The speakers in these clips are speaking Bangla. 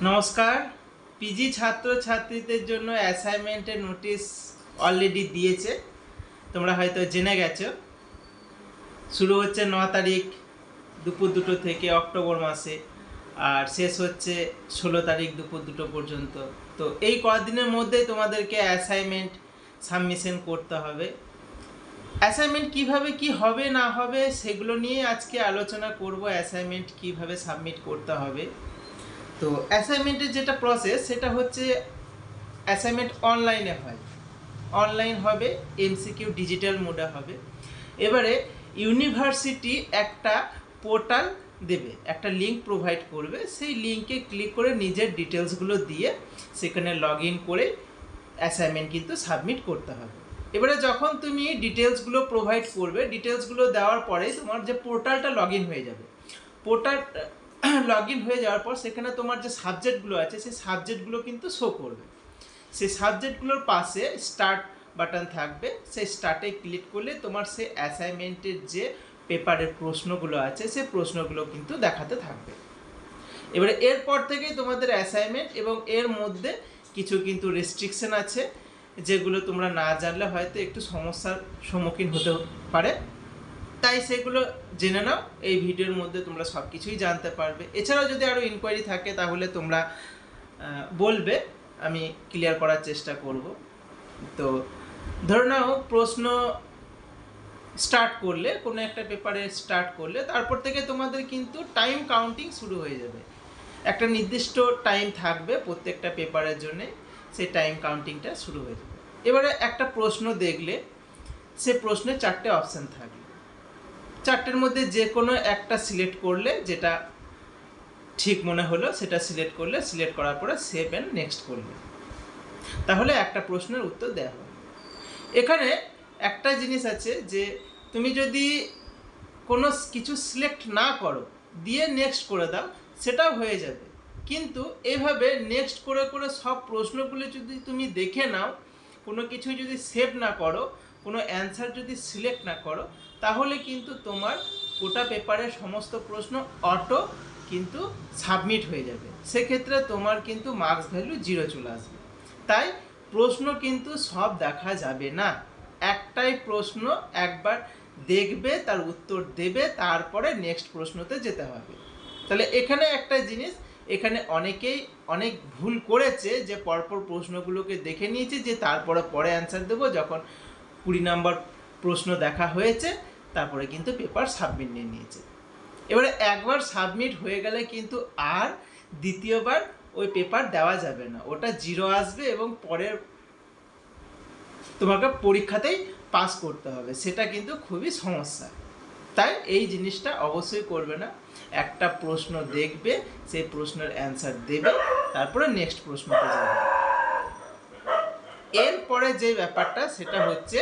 নমস্কার। পিজি ছাত্রছাত্রীদের জন্য অ্যাসাইনমেন্টের নোটিশ অলরেডি দিয়েছে, তোমরা হয়তো জেনে গেছো। শুরু হচ্ছে 9 তারিখ দুপুর 2টো থেকে অক্টোবর মাসে, আর শেষ হচ্ছে 16 তারিখ দুপুর 2টো পর্যন্ত। তো এই কদিনের মধ্যেই তোমাদেরকে অ্যাসাইনমেন্ট সাবমিশন করতে হবে। অ্যাসাইনমেন্ট কিভাবে কি হবে না হবে সেগুলো নিয়ে আজকে আলোচনা করব। অ্যাসাইনমেন্ট কিভাবে সাবমিট করতে হবে। তো অ্যাসাইনমেন্টের যেটা প্রসেস সেটা হচ্ছে অ্যাসাইনমেন্ট অনলাইনে হয়, অনলাইন হবে, এমসিকিউ ডিজিটাল মোডে হবে। এবারে ইউনিভার্সিটি একটা পোর্টাল দেবে, একটা লিঙ্ক প্রোভাইড করবে, সেই লিঙ্কে ক্লিক করে নিজের ডিটেলসগুলো দিয়ে সেখানে লগ ইন করে অ্যাসাইনমেন্ট কিন্তু সাবমিট করতে হবে। এবারে যখন তুমি ডিটেলসগুলো প্রোভাইড করবে, ডিটেলসগুলো দেওয়ার পরে তোমার যে পোর্টালটা লগ ইন হয়ে যাবে। পোর্টাল লগ ইন হয়ে যাওয়ার পর সেখানে তোমার যে সাবজেক্টগুলো আছে সেই সাবজেক্টগুলো কিন্তু শো করবে। সেই সাবজেক্টগুলোর পাশে স্টার্ট বাটন থাকবে, সেই স্টার্টে ক্লিক করলে তোমার সেই অ্যাসাইনমেন্টের যে পেপারের প্রশ্নগুলো আছে সেই প্রশ্নগুলো কিন্তু দেখাতে থাকবে। এবারে এরপর থেকেই তোমাদের অ্যাসাইনমেন্ট, এবং এর মধ্যে কিছু কিন্তু রেস্ট্রিকশন আছে যেগুলো তোমরা না জানলে হয়তো একটু সমস্যার সম্মুখীন হতে পারে, তাই সেগুলো জেনে নাও। এই ভিডিওর মধ্যে তোমরা সব কিছুই জানতে পারবে। এছাড়াও যদি আরও ইনকোয়ারি থাকে তাহলে তোমরা বলবে, আমি ক্লিয়ার করার চেষ্টা করব। তো ধরে নাও প্রশ্ন স্টার্ট করলে, কোনো একটা পেপারে স্টার্ট করলে, তারপর থেকে তোমাদের কিন্তু টাইম কাউন্টিং শুরু হয়ে যাবে। একটা নির্দিষ্ট টাইম থাকবে প্রত্যেকটা পেপারের জন্যে, সেই টাইম কাউন্টিংটা শুরু হয়ে যাবে। এবারে একটা প্রশ্ন দেখলে সে প্রশ্নে 4টে অপশান থাকবে, 4টের মধ্যে যে কোনো একটা সিলেক্ট করলে, যেটা ঠিক মনে হলো সেটা সিলেক্ট করলে, সিলেক্ট করার পরে সেভ অ্যান্ড নেক্সট করলে, তাহলে একটা প্রশ্নের উত্তর দেওয়া হবে। এখানে একটা জিনিস আছে যে তুমি যদি কোনো কিছু সিলেক্ট না করো, দিয়ে নেক্সট করে দাও, সেটাও হয়ে যাবে। কিন্তু এভাবে নেক্সট করে করে সব প্রশ্নগুলো যদি তুমি দেখে নাও, কোনো কিছু যদি সেভ না করো, কোনো অ্যান্সার যদি সিলেক্ট না করো, তাহলে কিন্তু তোমার গোটা পেপারের সমস্ত প্রশ্ন অটো কিন্তু সাবমিট হয়ে যাবে। সেক্ষেত্রে তোমার কিন্তু মার্কস ভ্যালু 0 চলে আসবে। তাই প্রশ্ন কিন্তু সব দেখা যাবে না, একটাই প্রশ্ন একবার দেখবে, তার উত্তর দেবে, তারপরে নেক্সট প্রশ্নতে যেতে হবে। তাহলে এখানে একটা জিনিস, এখানে অনেকেই অনেক ভুল করেছে যে পরপর প্রশ্নগুলোকে দেখে নিয়েছে, যে তারপরে পরে অ্যান্সার দেবো, যখন 20 নম্বর প্রশ্ন দেখা হয়েছে তারপরে কিন্তু পেপার সাবমিট নিয়ে নিয়েছে। এবারে একবার সাবমিট হয়ে গেলে কিন্তু আর দ্বিতীয়বার ওই পেপার দেওয়া যাবে না, ওটা 0 আসবে এবং পরের তোমাকে পরীক্ষাতেই পাস করতে হবে, সেটা কিন্তু খুবই সমস্যা। তাই এই জিনিসটা অবশ্যই করবে না। একটা প্রশ্ন দেখবে, সেই প্রশ্নের অ্যান্সার দেবে, তারপরে নেক্সট প্রশ্নতে যাবে। এরপরে যে ব্যাপারটা সেটা হচ্ছে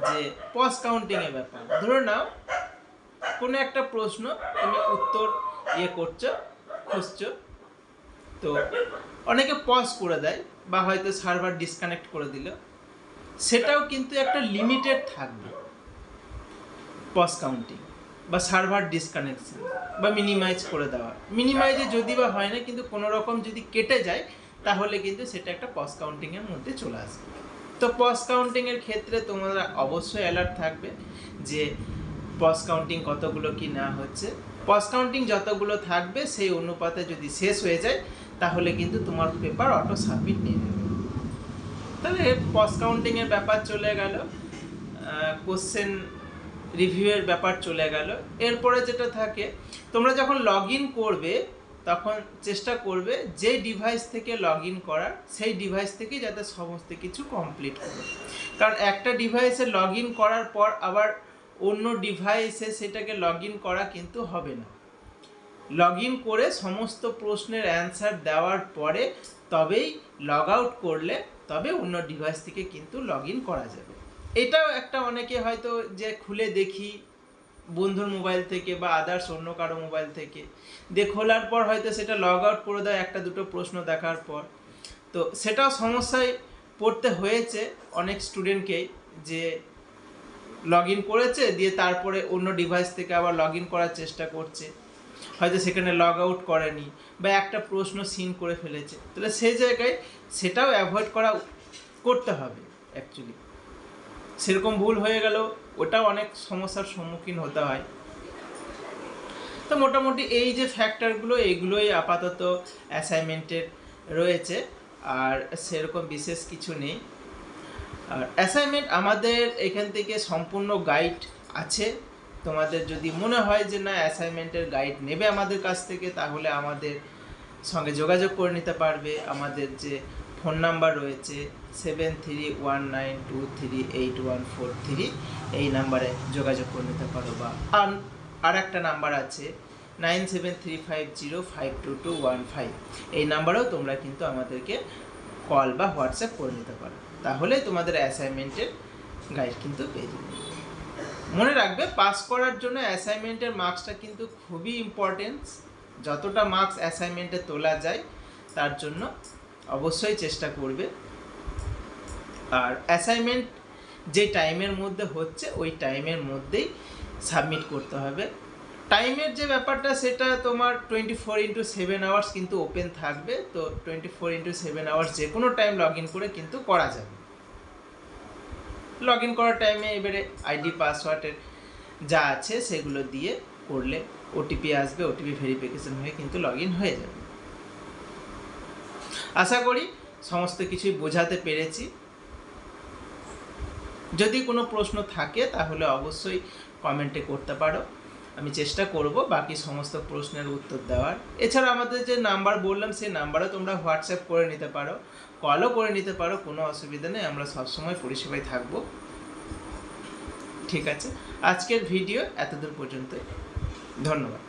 যে পজ কাউন্টিংয়ের ব্যাপার। ধরে নাও কোনো একটা প্রশ্ন তুমি উত্তর করছো, খুঁজছো, তো অনেকে পজ করে দেয় বা হয়তো সার্ভার ডিসকানেক্ট করে দিল, সেটাও কিন্তু একটা লিমিটেড থাকবে। পজ কাউন্টিং বা সার্ভার ডিসকানেকশন বা মিনিমাইজ করে দেওয়া, মিনিমাইজে যদি বা হয় না, কিন্তু কোনো রকম যদি কেটে যায় তাহলে কিন্তু সেটা একটা পজ কাউন্টিংয়ের মধ্যে চলে আসবে। তো পজ কাউন্টিংয়ের ক্ষেত্রে তোমরা অবশ্যই অ্যালার্ট থাকবে যে পজ কাউন্টিং কতগুলো কি না হচ্ছে। পজ কাউন্টিং যতগুলো থাকবে সেই অনুপাতে যদি শেষ হয়ে যায় তাহলে কিন্তু তোমার পেপার অটো সাবমিট নিয়ে নেবে। তাহলে পজ কাউন্টিংয়ের ব্যাপার চলে গেল, কোশ্চেন রিভিউয়ের ব্যাপার চলে গেল। এরপরে যেটা থাকে, তোমরা যখন লগ ইন করবে তখন চেষ্টা করবে যে ডিভাইস থেকে লগ ইন করার, সেই ডিভাইস থেকে যাতে সমস্ত কিছু কমপ্লিট করবে। কারণ একটা ডিভাইসে লগ ইন করার পর আবার অন্য ডিভাইসে সেটাকে লগ ইন করা কিন্তু হবে না। লগ ইন করে সমস্ত প্রশ্নের অ্যান্সার দেওয়ার পরে তবেই লগ আউট করলে তবে অন্য ডিভাইস থেকে কিন্তু লগ ইন করা যাবে। এটাও একটা, অনেকে হয়তো যে খুলে দেখি বন্ধুর মোবাইল থেকে বা আদার্স অন্য কারো মোবাইল থেকে দিয়ে খোলার পর হয়তো সেটা লগ আউট করে দেয় একটা দুটো প্রশ্ন দেখার পর। তো সেটাও সমস্যায় পড়তে হয়েছে অনেক স্টুডেন্টকেই, যে লগ ইন করেছে দিয়ে তারপরে অন্য ডিভাইস থেকে আবার লগ ইন করার চেষ্টা করছে। হয়তো সেখানে লগ আউট করেনি বা একটা প্রশ্ন সিন করে ফেলেছে, তাহলে সেই জায়গায় সেটাও অ্যাভয়েড করতে হবে। অ্যাকচুয়ালি সেরকম ভুল হয়ে গেল, ওটাও অনেক সমস্যার সম্মুখীন হতে হয়। তো মোটামুটি এই যে ফ্যাক্টরগুলো, এইগুলোই আপাতত অ্যাসাইনমেন্টের রয়েছে, আর সেরকম বিশেষ কিছু নেই। আর অ্যাসাইনমেন্ট আমাদের এখান থেকে সম্পূর্ণ গাইড আছে। তোমাদের যদি মনে হয় যে না অ্যাসাইনমেন্টের গাইড নেবে আমাদের কাছ থেকে, তাহলে আমাদের সঙ্গে যোগাযোগ করে নিতে পারবে। আমাদের যে ফোন নাম্বার রয়েছে 7319238143, এই নাম্বারে যোগাযোগ করে নিতে পারো, বা আর একটা নাম্বার আছে 9735052215, এই নাম্বারেও তোমরা কিন্তু আমাদেরকে কল বা হোয়াটসঅ্যাপ করে নিতে পারো। তাহলে তোমাদের অ্যাসাইনমেন্টের গাইড কিন্তু পেয়ে যাবে। মনে রাখবে, পাস করার জন্য অ্যাসাইনমেন্টের মার্কসটা কিন্তু খুবই ইম্পর্টেন্ট। যতটা মার্কস অ্যাসাইনমেন্টে তোলা যায় তার জন্য অবশ্যই চেষ্টা করবে। আর অ্যাসাইনমেন্ট যে টাইমের মধ্যে হচ্ছে ওই টাইমের মধ্যেই সাবমিট করতে হবে। টাইমের যে ব্যাপারটা সেটা তোমার 24x7 আওয়ার্স কিন্তু ওপেন থাকবে, তো 24x7 আওয়ার্স যে কোনো টাইম লগ ইন করে কিন্তু করা যাবে। লগ ইন করার টাইমে এবারে আইডি পাসওয়ার্ডের যা আছে সেগুলো দিয়ে করলে ওটিপি আসবে, ওটিপি ভেরিফিকেশন হয়ে কিন্তু লগ ইন হয়ে যাবে। আশা করি সমস্ত কিছুই বোঝাতে পেরেছি। যদি কোনো প্রশ্ন থাকে তাহলে অবশ্যই কমেন্টে করতে পারো, আমি চেষ্টা করব বাকি সমস্ত প্রশ্নের উত্তর দেওয়ার। এছাড়া আমাদের যে নাম্বার বললাম সেই নাম্বারও তোমরা হোয়াটসঅ্যাপ করে নিতে পারো, কলও করে নিতে পারো, কোনো অসুবিধা নেই, আমরা সবসময় পরিষেবায় থাকব। ঠিক আছে, আজকের ভিডিও এতদূর পর্যন্ত, ধন্যবাদ।